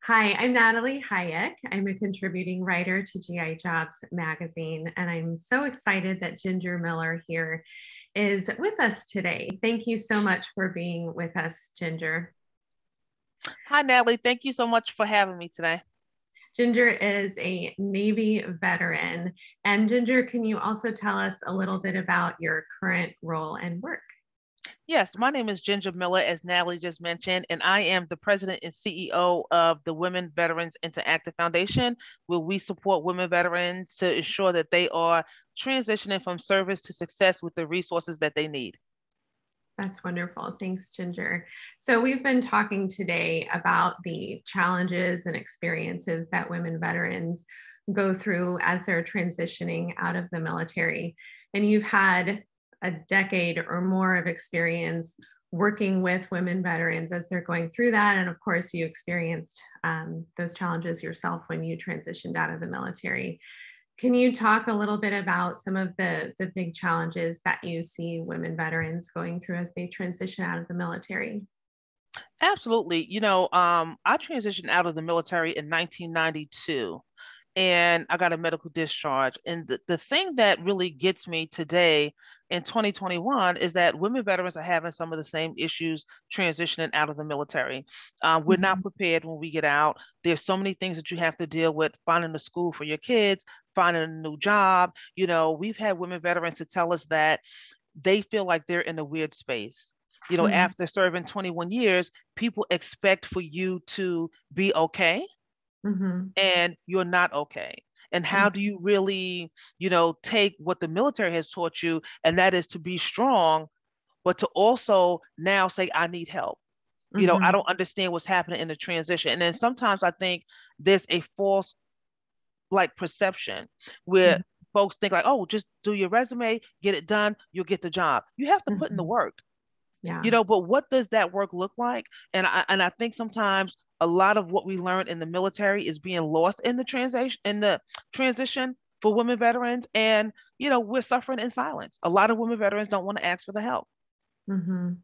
Hi, I'm Natalie Hayek. I'm a contributing writer to GI Jobs magazine, and I'm so excited that Ginger Miller here is with us today. Thank you so much for being with us, Ginger. Hi, Natalie. Thank you so much for having me today. Ginger is a Navy veteran. And Ginger, can you also tell us a little bit about your current role and work? Yes, my name is Ginger Miller, as Natalie just mentioned, and I am the president and CEO of the Women Veterans Interactive Foundation, where we support women veterans to ensure that they are transitioning from service to success with the resources that they need. That's wonderful. Thanks, Ginger. So, we've been talking today about the challenges and experiences that women veterans go through as they're transitioning out of the military. And you've had a decade or more of experience working with women veterans as they're going through that. And of course, you experienced those challenges yourself when you transitioned out of the military. Can you talk a little bit about some of the big challenges that you see women veterans going through as they transition out of the military? Absolutely. I transitioned out of the military in 1992 and I got a medical discharge. And the thing that really gets me today in 2021 is that women veterans are having some of the same issues transitioning out of the military. We're not Mhm. prepared when we get out. There's so many things that you have to deal with, finding a school for your kids, finding a new job. We've had women veterans to tell us that they feel like they're in a weird space. Mhm. After serving 21 years, people expect for you to be okay Mhm. and you're not okay. And how Mhm. do you really, take what the military has taught you, and that is to be strong, but to also now say, I need help. I Mhm. don't understand what's happening in the transition. And then sometimes I think there's a false like perception where Mhm. folks think like, oh, just do your resume, get it done, you'll get the job. You have to put in the Mhm. work. Yeah. But what does that work look like? And I think sometimes a lot of what we learned in the military is being lost in the transition for women veterans. And we're suffering in silence. A lot of women veterans don't want to ask for the help. Mhm.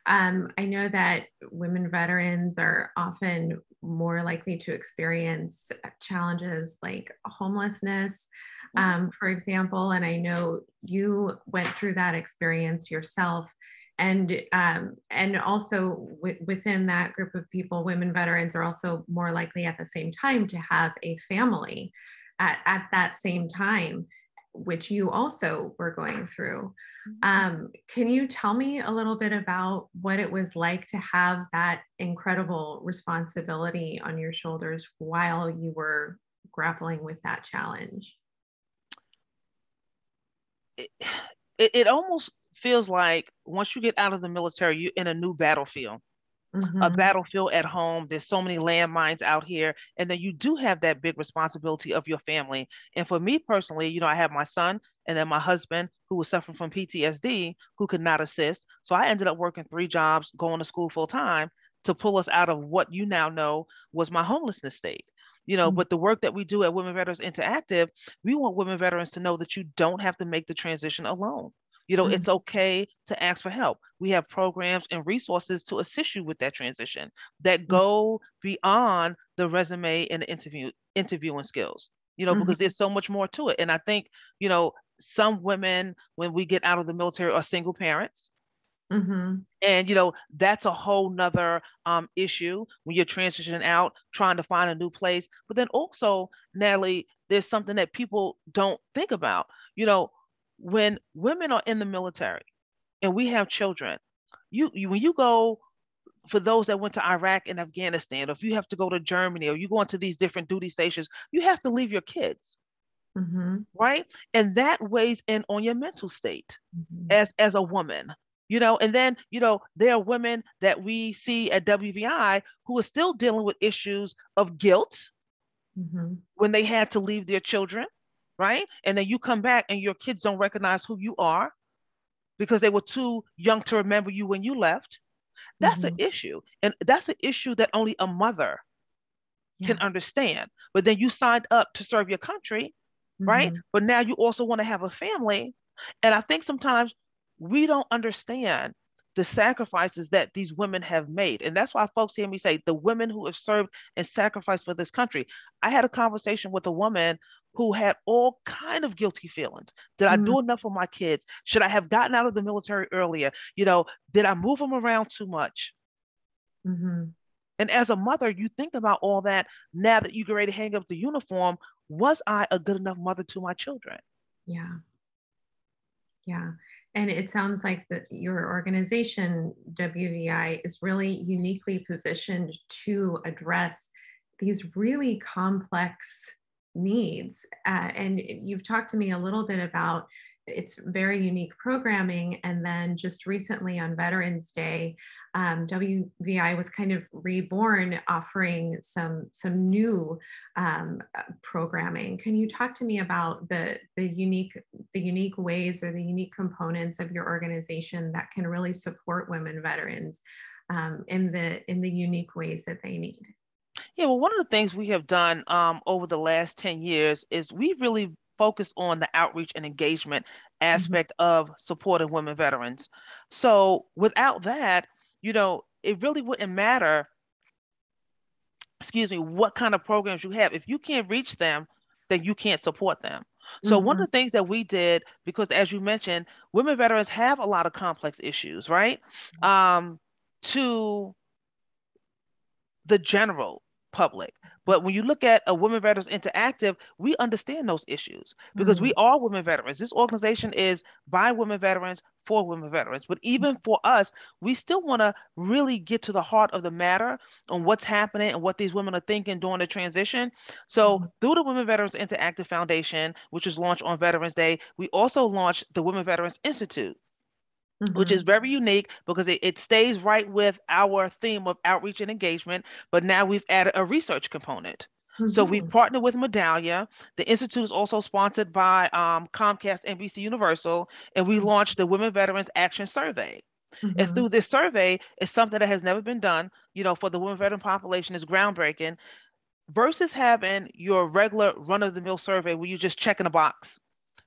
I know that women veterans are often more likely to experience challenges like homelessness, Mhm. for example. And I know you went through that experience yourself. And also within that group of people, women veterans are also more likely at the same time to have a family at that same time, which you also were going through. Can you tell me a little bit about what it was like to have that incredible responsibility on your shoulders while you were grappling with that challenge? It, it almost feels like once you get out of the military, you're in a new battlefield. A Mm-hmm. battlefield at home. There's so many landmines out here. And then you do have that big responsibility of your family. And for me personally, I have my son and then my husband who was suffering from PTSD, who could not assist. So I ended up working 3 jobs, going to school full time to pull us out of what you now know was my homelessness state. But the work that we do at Women Veterans Interactive, we want women veterans to know that you don't have to make the transition alone. Mm-hmm. It's okay to ask for help. We have programs and resources to assist you with that transition that go beyond the resume and the interviewing skills, because Mm-hmm. there's so much more to it. And I think, some women, when we get out of the military, are single parents. Mm-hmm. And that's a whole nother issue when you're transitioning out, trying to find a new place. But then also, Natalie, there's something that people don't think about. You know, when women are in the military and we have children, you when you go, for those that went to Iraq and Afghanistan, or if you have to go to Germany or you go into these different duty stations, you have to leave your kids, Mm-hmm. right? And that weighs in on your mental state Mm-hmm. as a woman. And then there are women that we see at WVI who are still dealing with issues of guilt Mm-hmm. when they had to leave their children, right? And then you come back and your kids don't recognize who you are because they were too young to remember you when you left. That's an Mm-hmm. issue. And that's an issue that only a mother can Yeah. understand. But then you signed up to serve your country, right? Mm-hmm. But now you also want to have a family. And I think sometimes we don't understand the sacrifices that these women have made. And that's why folks hear me say the women who have served and sacrificed for this country. I had a conversation with a woman who had all kind of guilty feelings. Did I Mm-hmm. do enough for my kids? Should I have gotten out of the military earlier? Did I move them around too much? Mm-hmm. And as a mother, you think about all that now that you get ready to hang up the uniform. Was I a good enough mother to my children? Yeah. Yeah. And it sounds like that your organization, WVI, is really uniquely positioned to address these really complex needs. And you've talked to me a little bit about its very unique programming. And then just recently on Veterans Day, WVI was kind of reborn, offering some new programming. Can you talk to me about the unique ways or the unique components of your organization that can really support women veterans in the unique ways that they need? Yeah, well, one of the things we have done over the last 10 years is we really focus on the outreach and engagement Mhm, aspect of supporting women veterans. So without that, it really wouldn't matter, excuse me, what kind of programs you have. If you can't reach them, then you can't support them. So one mhm, of the things that we did, because as you mentioned, women veterans have a lot of complex issues, right? Um, to the general public. But when you look at a Women Veterans Interactive, we understand those issues because we mm, are women veterans. This organization is by women veterans for women veterans. But even for us, we still want to really get to the heart of the matter on what's happening and what these women are thinking during the transition. So mhm, through the Women Veterans Interactive Foundation, which was launched on Veterans Day, we also launched the Women Veterans Institute, which is mhm, very unique because it stays right with our theme of outreach and engagement, but now we've added a research component. So we've mhm, partnered with Medallia. The Institute is also sponsored by Comcast, NBC Universal, and we launched the Women Veterans Action Survey. And mhm, through this survey, it's something that has never been done, for the women veteran population is groundbreaking versus having your regular run-of-the-mill survey where you just checking a box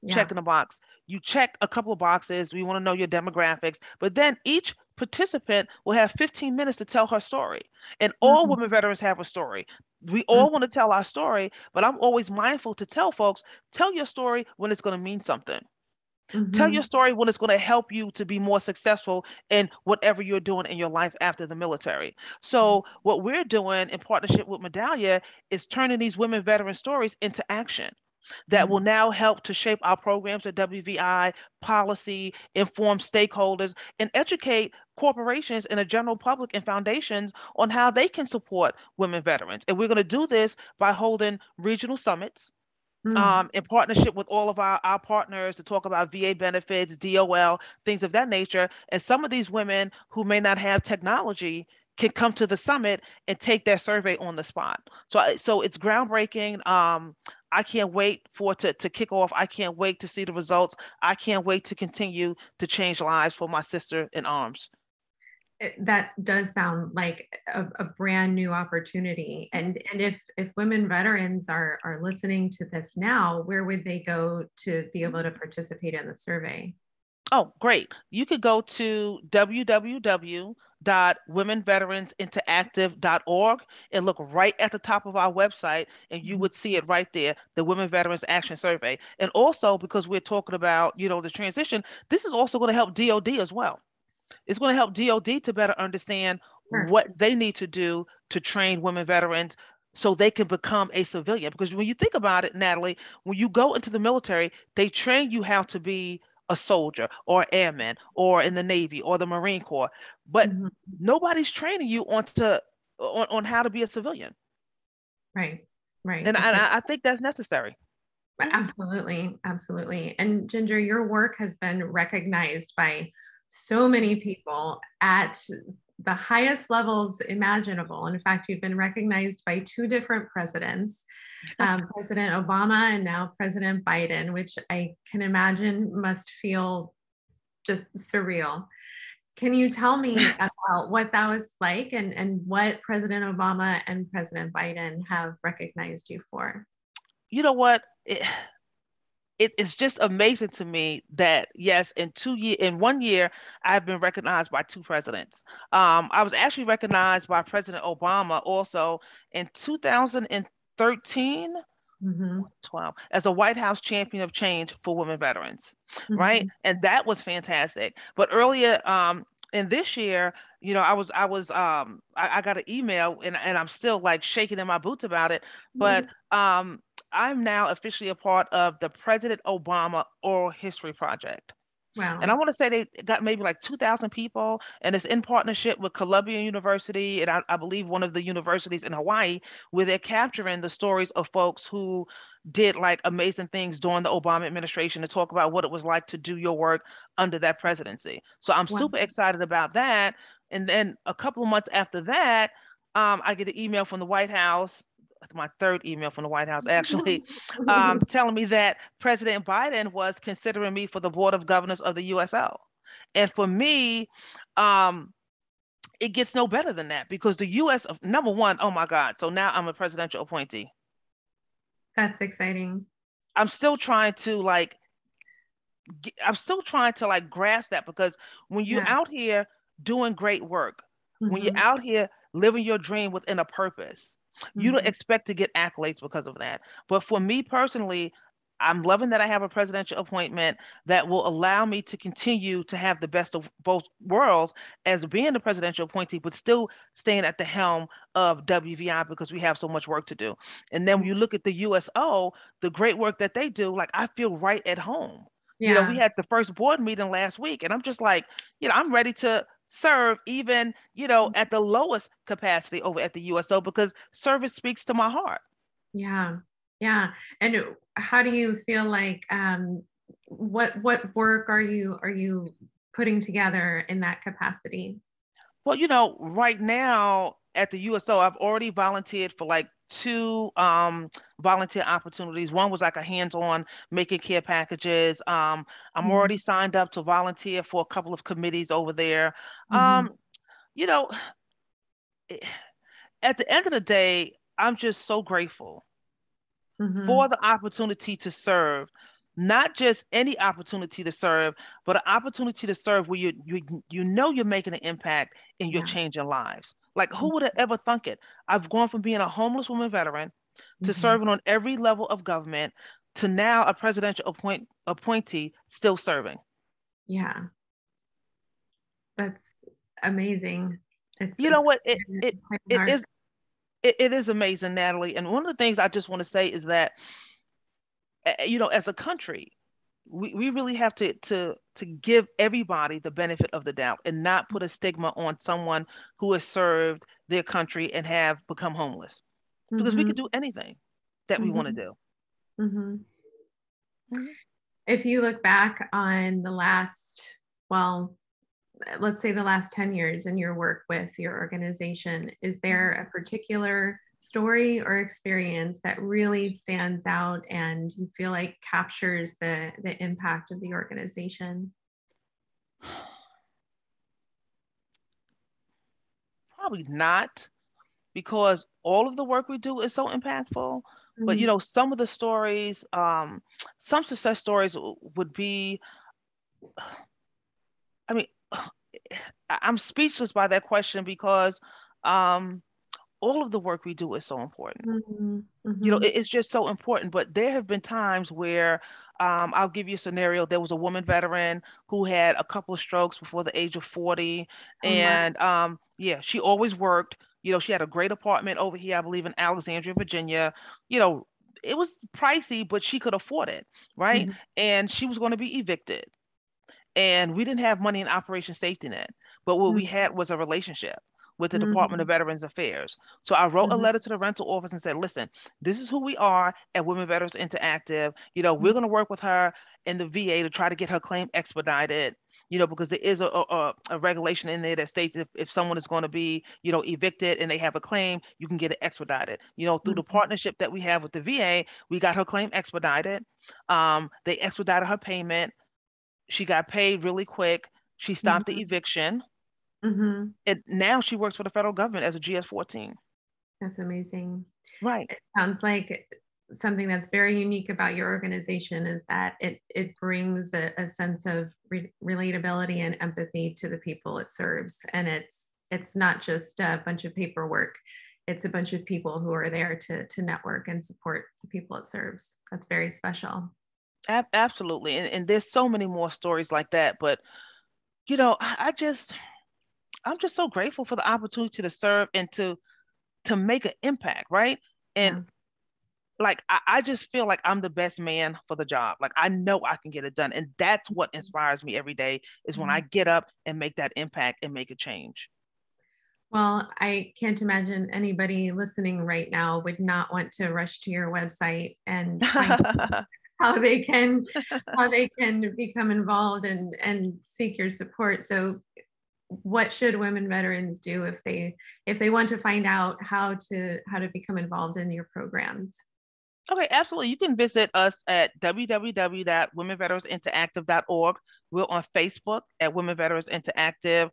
yeah. checking a box. You check a couple of boxes. We want to know your demographics, but then each participant will have 15 minutes to tell her story. And all Mhm, women veterans have a story. We all mhm, want to tell our story, but I'm always mindful to tell folks, tell your story when it's going to mean something. Tell your mhm, story when it's going to help you to be more successful in whatever you're doing in your life after the military. So, what we're doing in partnership with Medallia is turning these women veteran stories into action that will mhm, now help to shape our programs at WVI, policy, inform stakeholders, and educate corporations and the general public and foundations on how they can support women veterans. And we're going to do this by holding regional summits mm, in partnership with all of our partners to talk about VA benefits, DOL, things of that nature. And some of these women who may not have technology can come to the summit and take their survey on the spot. So it's groundbreaking. I can't wait for it to kick off. I can't wait to see the results. I can't wait to continue to change lives for my sister in arms. That does sound like a brand new opportunity. And if women veterans are listening to this now, where would they go to be able to participate in the survey? Oh, great. You could go to www.womenveteransinteractive.org and look right at the top of our website, and you Mhm. would see it right there, the Women Veterans Action Survey. And also, because we're talking about, the transition, this is also going to help DOD as well. It's going to help DOD to better understand Sure. what they need to do to train women veterans so they can become a civilian. Because when you think about it, Natalie, when you go into the military, they train you how to be a soldier or airman or in the Navy or the Marine Corps, but Mhm. nobody's training you on how to be a civilian. Right. Right. And It's a I think that's necessary. Mhm. Absolutely, absolutely. And Ginger, your work has been recognized by so many people at the highest levels imaginable. In fact, you've been recognized by two different presidents, President Obama and now President Biden, which I can imagine must feel just surreal. Can you tell me about what that was like and what President Obama and President Biden have recognized you for? You know what? it is just amazing to me that yes, in 1 year, I've been recognized by two presidents. I was actually recognized by President Obama also in 2013, Hmm. 12, as a White House champion of change for women veterans, right? Hmm. And that was fantastic. But earlier, in this year, I got an email, and I'm still like shaking in my boots about it. But I'm now officially a part of the President Obama Oral History Project. And I Wow. want to say they got maybe like 2,000 people, and it's in partnership with Columbia University and I believe one of the universities in Hawaii, where they're capturing the stories of folks who did like amazing things during the Obama administration to talk about what it was like to do your work under that presidency. So I'm Wow. super excited about that. And then a couple of months after that, I get an email from the White House, my third email from the White House actually, telling me that President Biden was considering me for the Board of Governors of the USO. And for me, um, it gets no better than that because the US, number one, oh my God, so now I'm a presidential appointee. That's exciting. I'm still trying to like, I'm still trying to like grasp that because when you're Yeah. out here doing great work, when you're Hmm. out here living your dream within a purpose, you don't Hmm. expect to get accolades because of that. But for me personally, I'm loving that I have a presidential appointment that will allow me to continue to have the best of both worlds as being the presidential appointee, but still staying at the helm of WVI because we have so much work to do. And then when you look at the USO, the great work that they do, like I feel right at home. We Yeah. had the first board meeting last week, and I'm just like, I'm ready to serve even, at the lowest capacity over at the USO because service speaks to my heart. Yeah. Yeah. And how do you feel like what work are you putting together in that capacity? Well, right now at the USO, I've already volunteered for like two volunteer opportunities. One was like a hands-on making care packages. I'm already Hmm. signed up to volunteer for a couple of committees over there. Hmm. Um, you know, at the end of the day, I'm just so grateful Hmm. for the opportunity to serve, not just any opportunity to serve, but an opportunity to serve where you know you're making an impact and you're Yeah. changing lives. Like who would have ever thunk it? I've gone from being a homeless woman veteran to Hmm. serving on every level of government to now a presidential appointee still serving. Yeah. That's amazing. It's You know it's what? It quite it quite it hard. is it is amazing, Natalie. And one of the things I just want to say is that as a country, we really have to give everybody the benefit of the doubt and not put a stigma on someone who has served their country and have become homeless because we could Hmm. do anything that we want to Hmm. do. Hmm. Mhm. If you look back on the last, well, let's say the last 10 years in your work with your organization, is there a particular story or experience that really stands out and you feel like captures the impact of the organization? Probably not because all of the work we do is so impactful. But Mhm. some of the stories, some success stories would be, I mean, I'm speechless by that question because um, all of the work we do is so important. Mhm. Mhm. It's just so important. But there have been times where I'll give you a scenario. There was a woman veteran who had a couple of strokes before the age of 40. Oh my. And yeah, she always worked. She had a great apartment over here, I believe in Alexandria, Virginia. You know, it was pricey, but she could afford it, right? Mhm. And she was going to be evicted. And we didn't have money in Operation Safety Net, but what we had was a relationship with the Department of Mhm. Veterans Affairs. So I wrote a Mhm. letter to the rental office and said, listen, this is who we are at Women Veterans Interactive. We're Mhm. going to work with her in the VA to try to get her claim expedited, because there is a regulation in there that states if someone is going to be, evicted and they have a claim, you can get it expedited. Through the Mhm. partnership that we have with the VA, we got her claim expedited. They expedited her payment. She got paid really quick. She stopped the Mhm. eviction. Mhm. And now she works for the federal government as a GS 14. That's amazing. Right. It sounds like something that's very unique about your organization is that it brings a sense of relatability and empathy to the people it serves, and it's not just a bunch of paperwork. It's a bunch of people who are there to network and support the people it serves. That's very special. Absolutely. And there's so many more stories like that. But, you know, I'm just so grateful for the opportunity to serve and to make an impact, right? And Yeah. like I just feel like I'm the best man for the job. Like I know I can get it done. And that's what inspires me every day is when I get up and make that impact and make a change. Well, I can't imagine anybody listening right now would not want to rush to your website and find how they can how they can become involved and seek your support. So what should women veterans do if they want to find out how to become involved in your programs? Okay, absolutely. You can visit us at www.womenveteransinteractive.org. We're on Facebook at Women Veterans Interactive.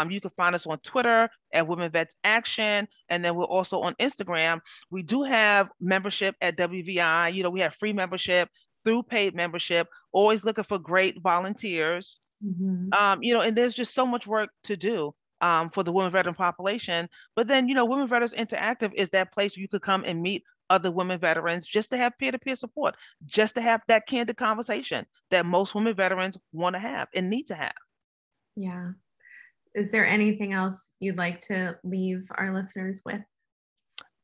You can find us on Twitter at Women Vets Action, and then we're also on Instagram. We do have membership at WVI. You know, we have free membership through paid membership. Always looking for great volunteers. Mm-hmm. You know, and there's just so much work to do for the women veteran population. But then, you know, Women Veterans Interactive is that place where you could come and meet other women veterans just to have peer-to-peer support, just to have that candid conversation that most women veterans want to have and need to have. Yeah. Is there anything else you'd like to leave our listeners with?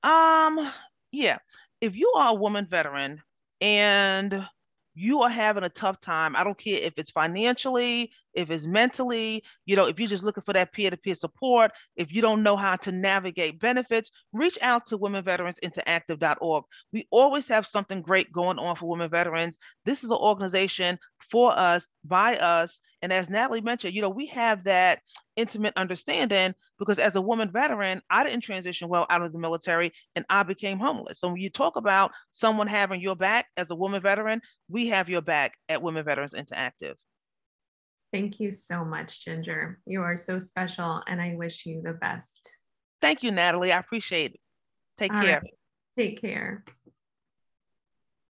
Um, yeah. If you are a woman veteran and you are having a tough time, I don't care if it's financially, if it's mentally, you know, if you're just looking for that peer-to-peer support, if you don't know how to navigate benefits, reach out to womenveteransinteractive.org. We always have something great going on for women veterans. This is an organization for us, by us. And as Natalie mentioned, you know, we have that intimate understanding because as a woman veteran, I didn't transition well out of the military and I became homeless. So when you talk about someone having your back as a woman veteran, we have your back at Women Veterans Interactive. Thank you so much, Ginger. You are so special, and I wish you the best. Thank you, Natalie. I appreciate it. Take All right. care. Take care.